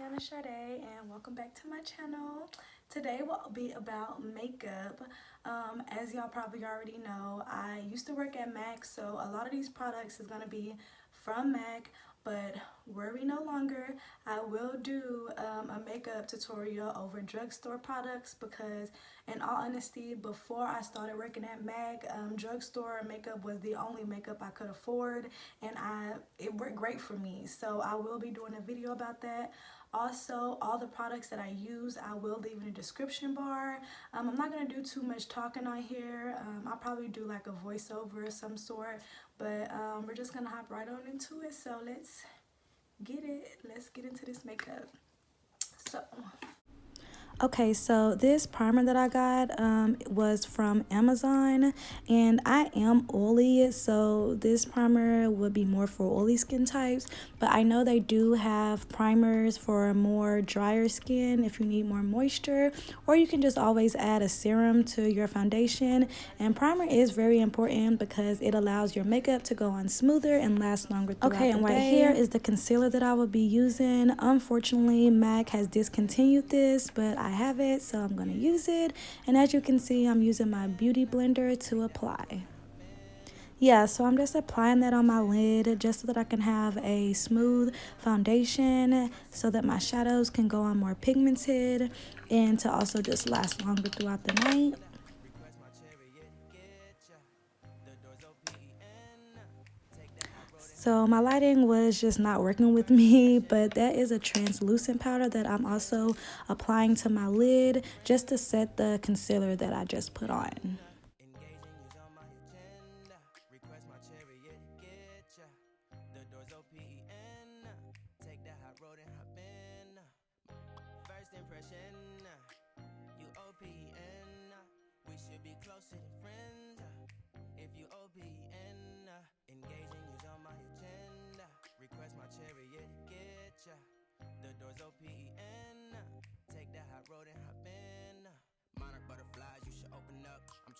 Tana Sade, and welcome back to my channel. Today will be about makeup. As y'all probably already know, I used to work at MAC, so a lot of these products is going to be from MAC, but worry no longer. I will do a makeup tutorial over drugstore products because, in all honesty, before I started working at MAC, drugstore makeup was the only makeup I could afford, and it worked great for me. So I will be doing a video about that. Also, all the products that I use, I will leave in the description bar. I'm not going to do too much talking on here. I'll probably do like a voiceover of some sort, but we're just going to hop right on into it. So let's get it. Let's get into this makeup. Okay, so this primer that I got was from Amazon, and I am oily, so this primer would be more for oily skin types, but I know they do have primers for more drier skin if you need more moisture, or you can just always add a serum to your foundation. And primer is very important because it allows your makeup to go on smoother and last longer throughout the day. Okay, and right here is the concealer that I will be using. Unfortunately, MAC has discontinued this, but I have it, so I'm going to use it. And as you can see, I'm using my beauty blender to apply. Yeah, so I'm just applying that on my lid just so that I can have a smooth foundation so that my shadows can go on more pigmented and to also just last longer throughout the night. So my lighting was just not working with me, but that is a translucent powder that I'm also applying to my lid just to set the concealer that I just put on.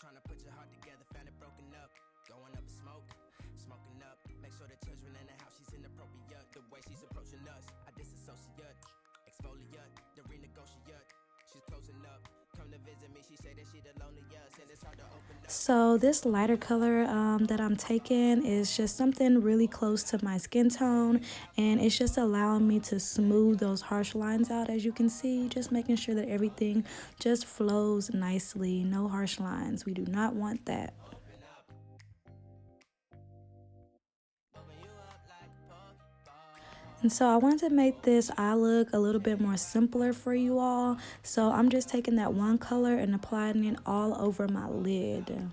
Trying to put your heart together, found it broken up. Going up in smoke, smoking up. Make sure the children in the house, she's inappropriate. The way she's approaching us, I disassociate. Exfoliate, the renegotiate. She's closing up. Come to visit me, she say that she the loneliest, and it's hard to open up. So this lighter color that I'm taking is just something really close to my skin tone, and it's just allowing me to smooth those harsh lines out, as you can see, just making sure that everything just flows nicely, no harsh lines. We do not want that. And so I wanted to make this eye look a little bit more simpler for you all. So I'm just taking that one color and applying it all over my lid.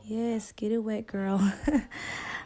Yes, get it wet, girl.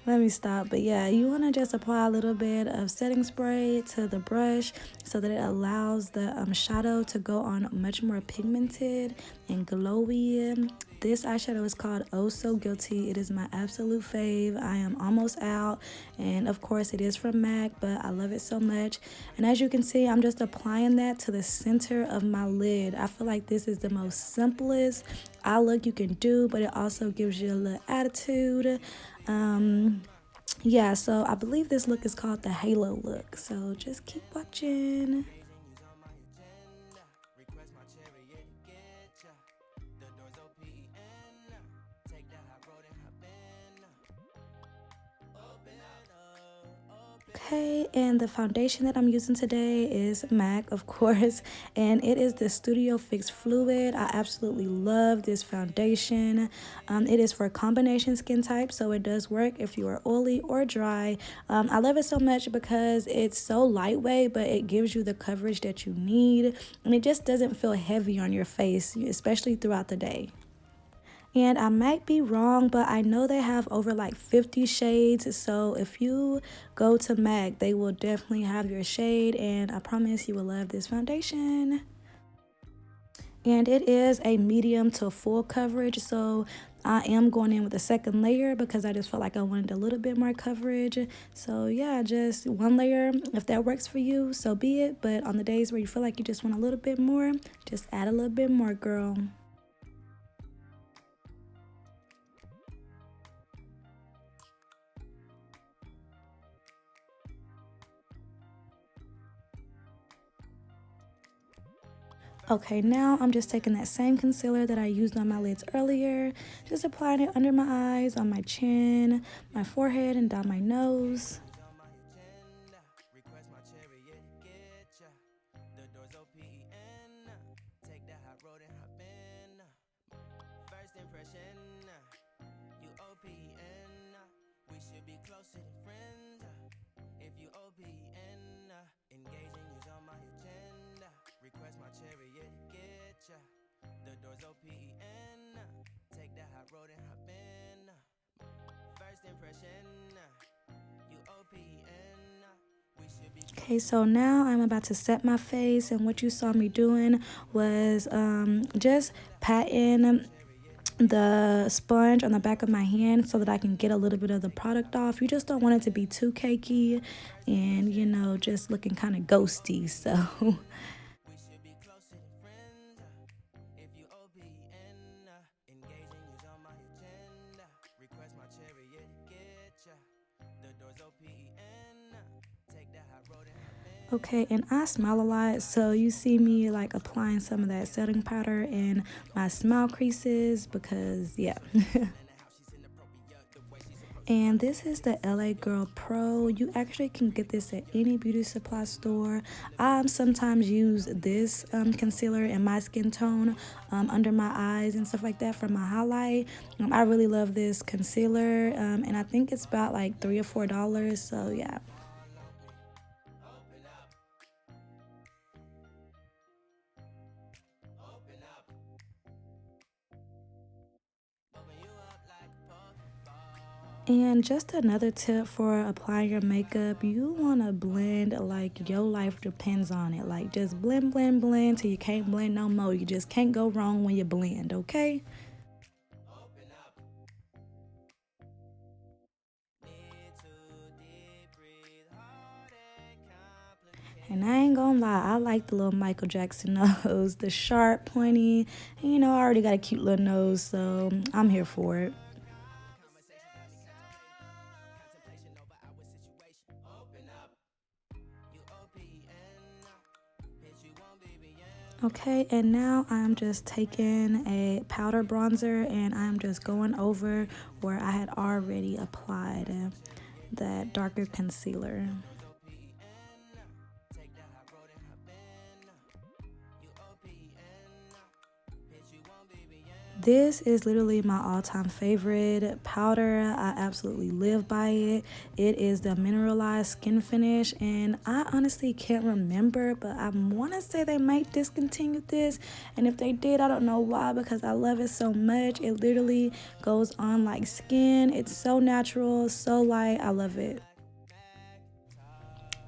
Let me stop. But yeah, you want to just apply a little bit of setting spray to the brush so that it allows the shadow to go on much more pigmented and glowy. This eyeshadow is called Oh So Guilty. It is my absolute fave. I am almost out, and of course it is from MAC, but I love it so much. And as you can see, I'm just applying that to the center of my lid. I feel like this is the most simplest eye look you can do, but it also gives you a little attitude. Yeah, so I believe this look is called the halo look, so just keep watching. Okay, and the foundation that I'm using today is MAC, of course, and it is the Studio Fix Fluid. I absolutely love this foundation. It is for combination skin type, so it does work if you are oily or dry. I love it so much because it's so lightweight, but it gives you the coverage that you need, and it just doesn't feel heavy on your face, especially throughout the day. And I might be wrong, but I know they have over like 50 shades. So if you go to MAC, they will definitely have your shade. And I promise you will love this foundation. And it is a medium to full coverage, so I am going in with a second layer because I just felt like I wanted a little bit more coverage. So yeah, just one layer. If that works for you, so be it. But on the days where you feel like you just want a little bit more, just add a little bit more, girl. Okay, now I'm just taking that same concealer that I used on my lids earlier, just applying it under my eyes, on my chin, my forehead, and down my nose. Okay, so now I'm about to set my face, and what you saw me doing was just patting the sponge on the back of my hand so that I can get a little bit of the product off. You just don't want it to be too cakey and, you know, just looking kind of ghosty. So okay, and I smile a lot, so you see me like applying some of that setting powder in my smile creases because yeah. And this is the LA Girl Pro. You actually can get this at any beauty supply store. I sometimes use this concealer in my skin tone under my eyes and stuff like that for my highlight. I really love this concealer, and I think it's about like $3 or $4, so yeah. And just another tip for applying your makeup, you want to blend like your life depends on it. Like just blend, blend, blend till you can't blend no more. You just can't go wrong when you blend, okay? And I ain't gonna lie, I like the little Michael Jackson nose, the sharp, pointy. And you know, I already got a cute little nose, so I'm here for it. Okay, and now I'm just taking a powder bronzer and I'm just going over where I had already applied that darker concealer. This is literally my all-time favorite powder. I absolutely live by it. It is the Mineralized Skin Finish, and I honestly can't remember, but I want to say they might discontinue this, and if they did, I don't know why, because I love it so much. It literally goes on like skin. It's so natural, so light. I love it.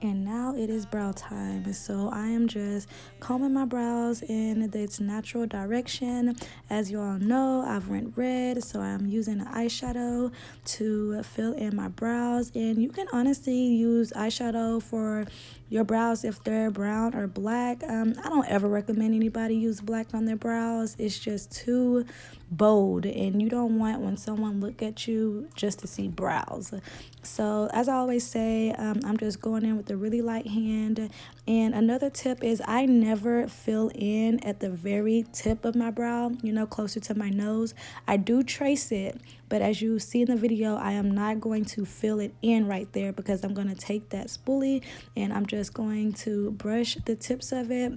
And now it is brow time, so I am just combing my brows in its natural direction. As you all know, I've went red, so I'm using an eyeshadow to fill in my brows. And you can honestly use eyeshadow for your brows if they're brown or black. I don't ever recommend anybody use black on their brows. It's just too bold, and you don't want when someone look at you just to see brows. So as I always say, I'm just going in with a really light hand. And another tip is I never fill in at the very tip of my brow, you know, closer to my nose. I do trace it, but as you see in the video, I am not going to fill it in right there because I'm going to take that spoolie and I'm just going to brush the tips of it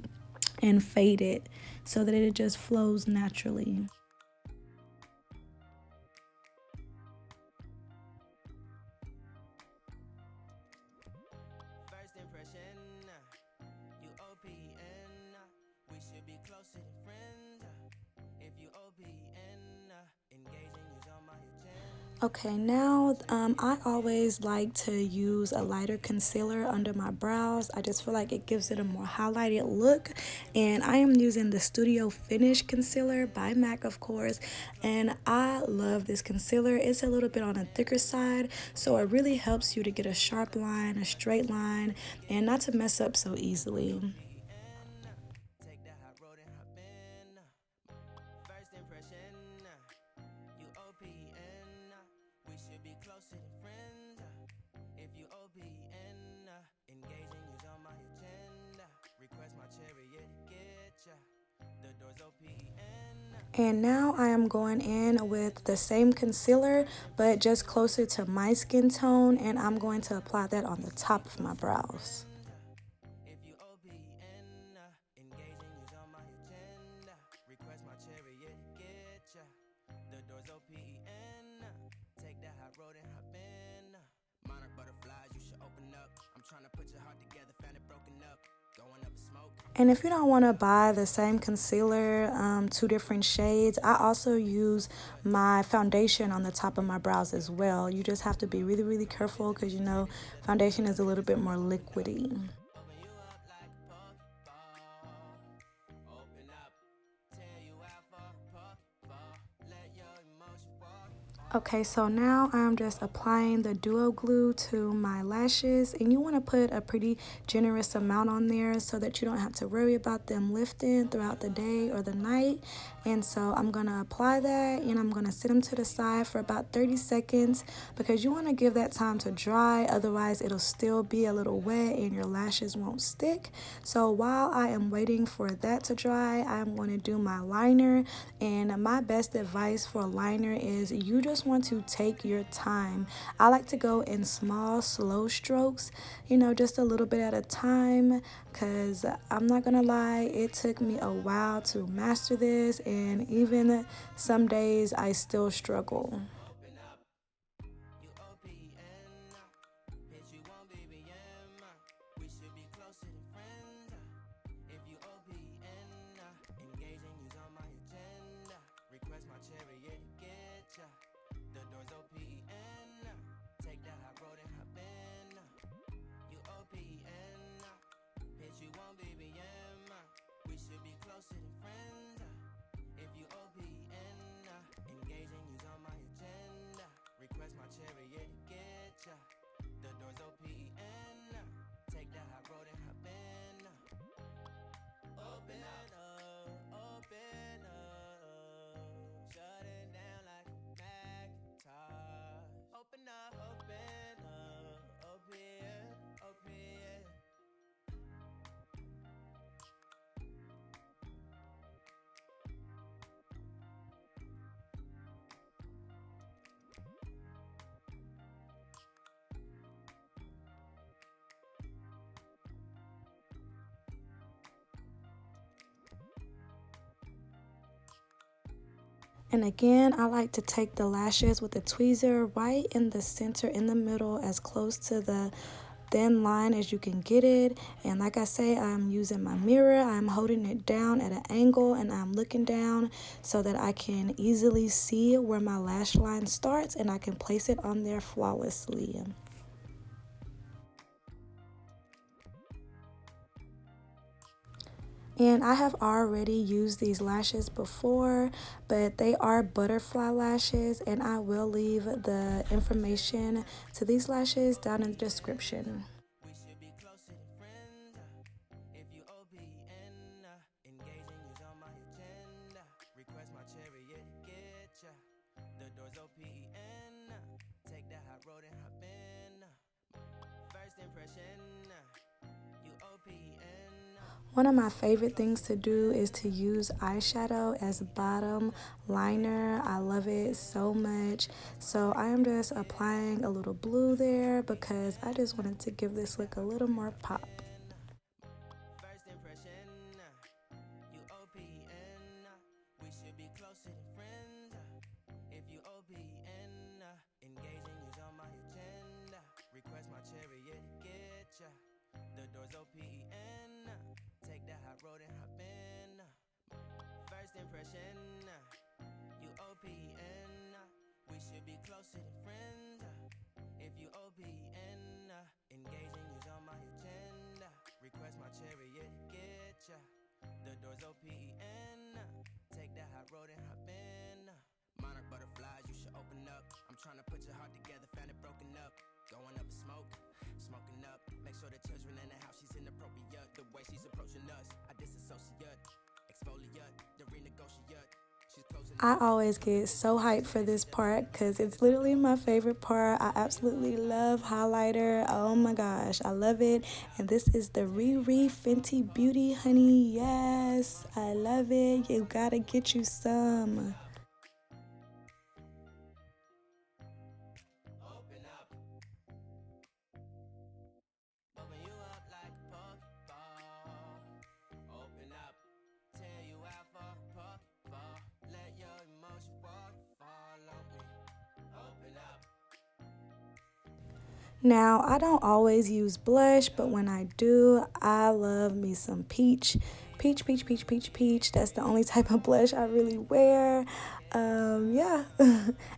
and fade it so that it just flows naturally. Okay, now I always like to use a lighter concealer under my brows. I just feel like it gives it a more highlighted look. And I am using the Studio Finish concealer by MAC, of course. And I love this concealer. It's a little bit on the thicker side, so it really helps you to get a sharp line, a straight line, and not to mess up so easily. Take that hot road and hop in. First impression, you OPN. We should be closer than friends. If you OPN, engaging you's on my agenda. Request my chariot to get ya. The door's OPN. And now I am going in with the same concealer, but just closer to my skin tone, and I'm going to apply that on the top of my brows. If you OPN, engaging you's on my agenda. Request my chariot to get ya. The door's OPN. Take that hot road and hop in. Monarch butterflies, you should open up. I'm trying to put your heart together, found it broken up. Going up in smoke. And if you don't want to buy the same concealer, two different shades, I also use my foundation on the top of my brows as well. You just have to be really, really careful because, you know, foundation is a little bit more liquidy. Open you up like a Pokeball. Open up, tear you out for a Pokeball. Let your emotions walk. Okay, so now I'm just applying the duo glue to my lashes, and you want to put a pretty generous amount on there so that you don't have to worry about them lifting throughout the day or the night. And so I'm going to apply that, and I'm going to sit them to the side for about 30 seconds because you want to give that time to dry, otherwise it'll still be a little wet and your lashes won't stick. So while I am waiting for that to dry, I'm going to do my liner. And my best advice for a liner is you just want to take your time. I like to go in small, slow strokes, you know, just a little bit at a time, because I'm not gonna lie, it took me a while to master this, and even some days I still struggle. Open up, you OPN. Bitch, you won't BBM. We should be closer than friends. If you OPN, engaging you's on my agenda. Request my chariot to get ya. The door's OPN. Take that hot road and hop in. You OPN. Bitch, you won't BBM. We should be closer than friends. If you OPN, engaging you's on my agenda. Request my chariot to get ya. The door's OPN. Take that hot road and hop in. Open up, open up. Shut it down like a Macintosh. Open up, open, open. And again, I like to take the lashes with the tweezer right in the center, in the middle, as close to the thin line as you can get it. And like I say, I'm using my mirror. I'm holding it down at an angle, and I'm looking down so that I can easily see where my lash line starts, and I can place it on there flawlessly. And I have already used these lashes before, but they are butterfly lashes, and I will leave the information to these lashes down in the description. We should be closer than friends. If you OPN, engaging you's on my agenda. Request my chariot to get ya. The door's OPN. Take that hot road and hop in. First impression, you OPN. One of my favorite things to do is to use eyeshadow as bottom liner. I love it so much. So I am just applying a little blue there because I just wanted to give this look a little more pop. First impression, you OPN. We should be closer than friends. If you OPN, engaging you's on my agenda. Request my chariot to get ya. The door's OPN. Take that hot road and hop in. First impression, you OPN. We should should be closer than friends. If you OPN, engaging you's on my agenda. Request my chariot to get ya. The door's OPN. Take that hot road and hop in. Monarch butterflies, you should open up. I'm trying to put your heart together, found it broken up. Going up in smoke, smoking up. Make sure the children in the house, she's inappropriate. The way she's approaching us, I disassociate. Exfoliate, the renegotiate. She's closing. I always get so hyped for this part because it's literally my favorite part. I absolutely love highlighter. Oh my gosh, I love it. And this is the Riri Fenty Beauty Honey. Yes, I love it. You gotta get you some. Open up. Open you up like a Pokeball. Open up. Tear you out for a Pokeball. Let your emotion waterfall on me. Open up. Now, I don't always use blush, but when I do, I love me some peach. Peach, peach, peach, peach, peach. That's the only type of blush I really wear. Yeah.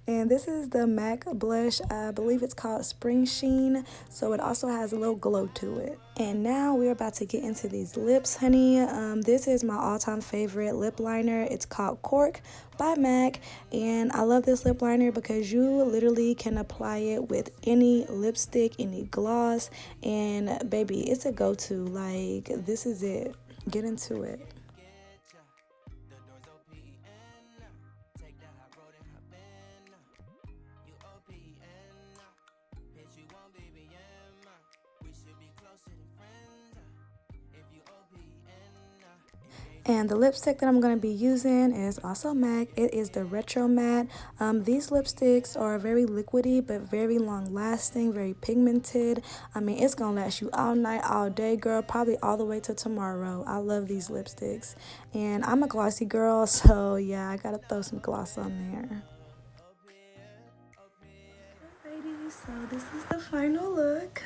And this is the MAC blush. I believe it's called Springsheen. So it also has a little glow to it. And now we're about to get into these lips, honey. This is my all-time favorite lip liner. It's called Cork by MAC. And I love this lip liner because you literally can apply it with any lipstick, any gloss. And baby, it's a go-to. Like, this is it. Get into it. The door's OPN. Take that hot road and hop in. You OPN. Bitch, you won't BBM. We should be closer than friends. If you OPN. And the lipstick that I'm going to be using is also MAC. It is the Retro Matte. These lipsticks are very liquidy but very long lasting, very pigmented. I mean, it's going to last you all night, all day, girl, probably all the way to tomorrow. I love these lipsticks. And I'm a glossy girl, so yeah, I got to throw some gloss on there. Alrighty, so this is the final look.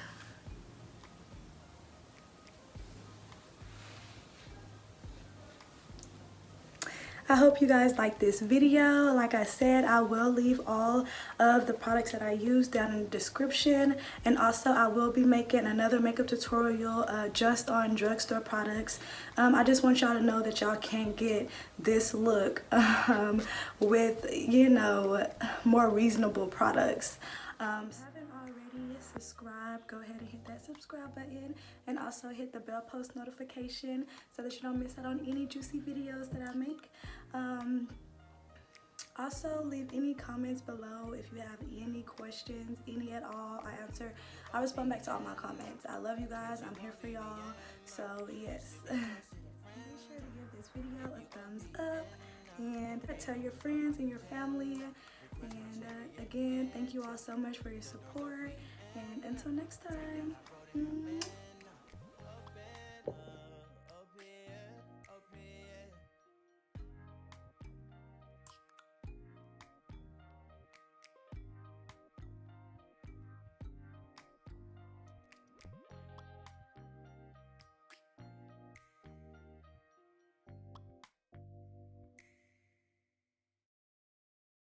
I hope you guys like this video. Like I said, I will leave all of the products that I use down in the description. And also I will be making another makeup tutorial just on drugstore products. I just want y'all to know that y'all can get this look with, you know, more reasonable products. Subscribe, go ahead and hit that subscribe button and also hit the bell post notification so that you don't miss out on any juicy videos that I make. Also leave any comments below if you have any questions, any at all. I respond back to all my comments. I love you guys. I'm here for y'all. So yes. Be sure to give this video a thumbs up and tell your friends and your family. And again, thank you all so much for your support. And until next time.